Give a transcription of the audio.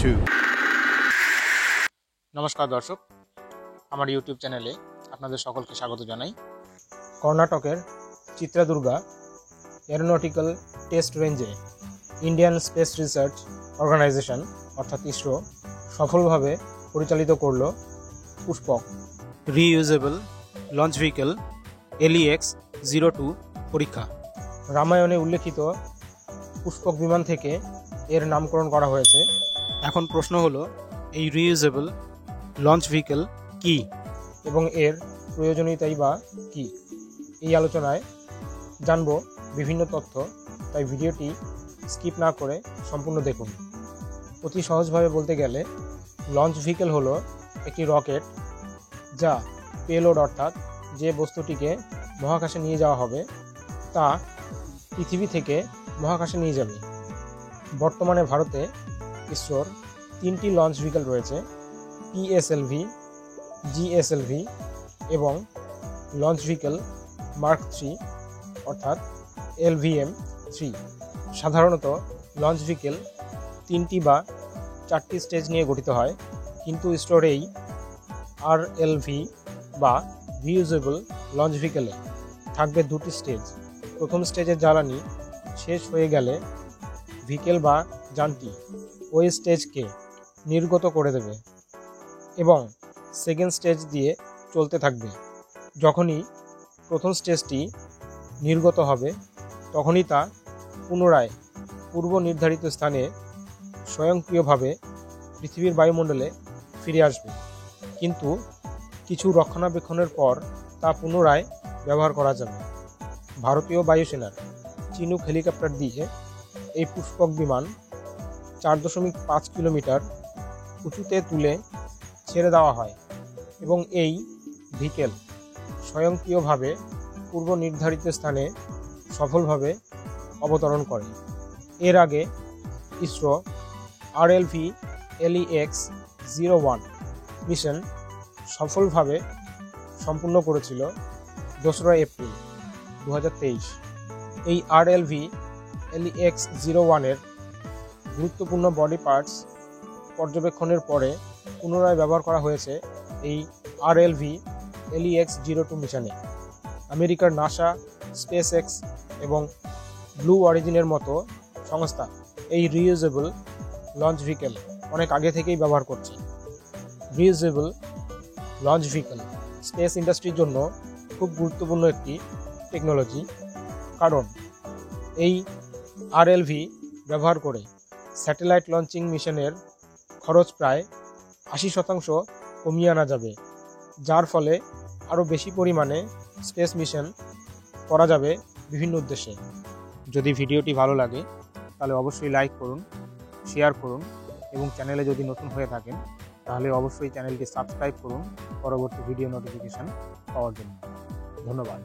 2. নমস্কার দর্শক, আমার ইউটিউব চ্যানেলে আপনাদের সকলকে স্বাগত জানাই। কর্ণাটকের চিত্রাদুর্গা এরোনটিক্যাল টেস্ট রেঞ্জে ইন্ডিয়ান স্পেস রিসার্চ অর্গানাইজেশন অর্থাৎ ইসরো সফলভাবে পরিচালিত করল পুষ্পক রিইউজেবল লঞ্চ ভেহিকেল LEX-02 পরীক্ষা। রামায়ণে উল্লেখিত পুষ্পক বিমান থেকে এর নামকরণ করা হয়েছে। এখন প্রশ্ন হলো, এই রিইউজেবল লঞ্চ ভেহিকেল কি এবং এর প্রয়োজনীয়তাই বা কি? এই আলোচনায় জানব বিভিন্ন তথ্য, তাই ভিডিওটি স্কিপ না করে সম্পূর্ণ দেখুন। অতি সহজভাবে বলতে গেলে লঞ্চ ভেহিকেল হলো একটি রকেট যা পেলোড অর্থাৎ যে বস্তুটিকে মহাকাশে নিয়ে যাওয়া হবে তা পৃথিবী থেকে মহাকাশে নিয়ে যাবে। বর্তমানে ভারতে ইসরোর 3টি লঞ্চ ভেহিকেল রয়েছে, PSLV, GSLV এবং লঞ্চ ভেহিকেল মার্ক 3 অর্থাৎ LVM-3। সাধারণত লঞ্চ ভেহিকেল 3টি বা 4টি স্টেজ নিয়ে গঠিত হয়, কিন্তু ইসরোর এই RLV বা রিইউজেবল লঞ্চ ভেহিকেলে থাকবে 2টি স্টেজ। প্রথম স্টেজের জ্বালানি শেষ হয়ে গেলে ভেহিকেল বা যানটি ওই স্টেজকে নির্গত করে দেবে এবং সেকেন্ড স্টেজ দিয়ে চলতে থাকবে। যখনই প্রথম স্টেজটি নির্গত হবে তখনই তা পুনরায় পূর্ব নির্ধারিত স্থানে স্বয়ংক্রিয়ভাবে পৃথিবীর বায়ুমণ্ডলে ফিরে আসবে, কিন্তু কিছু রক্ষণাবেক্ষণের পর তা পুনরায় ব্যবহার করা যাবে। ভারতীয় বায়ুসেনার চিনুক হেলিকপ্টার দিয়ে এই পুষ্পক বিমান 4.5 কিলোমিটার উঁচুতে তুলে ছেড়ে দেওয়া হয় এবং এই ভেহিকেল স্বয়ংক্রিয়ভাবে পূর্ব নির্ধারিত স্থানে সফলভাবে অবতরণ করে। এর আগে ইসরো RLV LEX-01 মিশন সফলভাবে সম্পূর্ণ করেছিল 2রা এপ্রিল 2023। এই RLV LEX-01 এর গুরুত্বপূর্ণ বডি পার্টস পর্যবেক্ষণের পরে পুনরায় ব্যবহার করা হয়েছে এই RLV LEX-02 মিশনে। আমেরিকার নাসা, SpaceX এবং ব্লু অরিজিনের মতো সংস্থা এই রিইউজেবল লঞ্চ ভেহিকেল অনেক আগে থেকেই ব্যবহার করছে। রিইউজেবল লঞ্চ ভেহিকেল স্পেস ইন্ডাস্ট্রির জন্য খুব গুরুত্বপূর্ণ একটি টেকনোলজি, কারণ এই RLV ব্যবহার করে স্যাটেলাইট লঞ্চিং মিশনের খরচ প্রায় 80% কমিয়ে আনা যাবে, যার ফলে আরও বেশি পরিমাণে স্পেস মিশন করা যাবে বিভিন্ন উদ্দেশ্যে। যদি ভিডিওটি ভালো লাগে তাহলে অবশ্যই লাইক করুন, শেয়ার করুন এবং চ্যানেলে যদি নতুন হয়ে থাকেন তাহলে অবশ্যই চ্যানেলটি সাবস্ক্রাইব করুন পরবর্তী ভিডিও নোটিফিকেশন পাওয়ার জন্য। ধন্যবাদ।